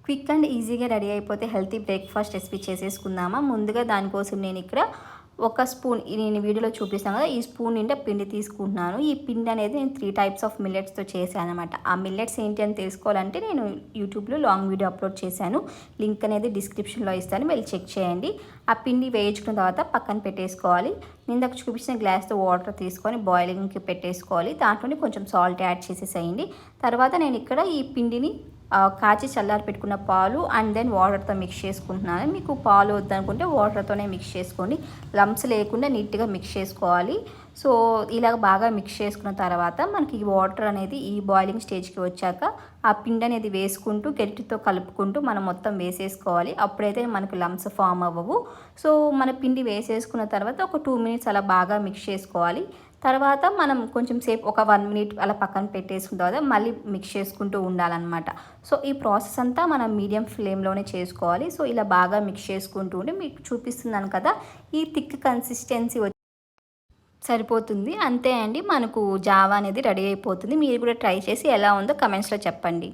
Quick and ఈజీగా ready అయిపోతే healthy breakfast recipe చేసేసుకుందామా. ముందుగా దానికోసం నేను ఇక్కడ ఒక స్పూన్, నేను వీడియోలో చూపిస్తాను కదా, ఈ స్పూన్ నిండా పిండి తీసుకుంటున్నాను. ఈ పిండి అనేది నేను 3 టైప్స్ ఆఫ్ మిల్లెట్స్తో చేశాను అనమాట. ఆ మిల్లెట్స్ ఏంటి అని తెలుసుకోవాలంటే నేను యూట్యూబ్లో లాంగ్ వీడియో అప్లోడ్ చేశాను, లింక్ అనేది డిస్క్రిప్షన్లో ఇస్తాను, వెళ్ళి చెక్ చేయండి. ఆ పిండి వేయించుకున్న తర్వాత పక్కన పెట్టేసుకోవాలి. ఇందాక చూపించిన గ్లాస్తో వాటర్ తీసుకొని బాయిలింగ్కి పెట్టేసుకోవాలి. దాంట్లోనే కొంచెం సాల్ట్ యాడ్ చేసేసేయండి. తర్వాత నేను ఇక్కడ ఈ పిండిని కాచి చల్లారి పెట్టుకున్న పాలు అండ్ దెన్ వాటర్తో మిక్స్ చేసుకుంటున్నాను. మీకు పాలు వద్దనుకుంటే వాటర్తోనే మిక్స్ చేసుకోండి. లమ్స్ లేకుండా నీట్గా మిక్స్ చేసుకోవాలి. సో ఇలాగ బాగా మిక్స్ చేసుకున్న తర్వాత మనకి ఈ వాటర్ అనేది ఈ బాయిలింగ్ స్టేజ్కి వచ్చాక ఆ పిండి అనేది వేసుకుంటూ గరిటెతో కలుపుకుంటూ మనం మొత్తం వేసేసుకోవాలి. అప్పుడైతే మనకు లమ్స్ ఫామ్ అవ్వవు. సో మన పిండి వేసేసుకున్న తర్వాత ఒక 2 మినిట్స్ అలా బాగా మిక్స్ చేసుకోవాలి. తర్వాత మనం కొంచెం సేపు ఒక 1 మినిట్ అలా పక్కన పెట్టేసుకున్న తర్వాత మళ్ళీ మిక్స్ చేసుకుంటూ ఉండాలన్నమాట. సో ఈ ప్రాసెస్ అంతా మనం మీడియం ఫ్లేమ్లోనే చేసుకోవాలి. సో ఇలా బాగా మిక్స్ చేసుకుంటూ ఉండి మీకు చూపిస్తున్నాను కదా, ఈ థిక్ కన్సిస్టెన్సీ సరిపోతుంది. అంతే అండి, మనకు జావా అనేది రెడీ అయిపోతుంది. మీరు కూడా ట్రై చేసి ఎలా ఉందో కమెంట్స్లో చెప్పండి.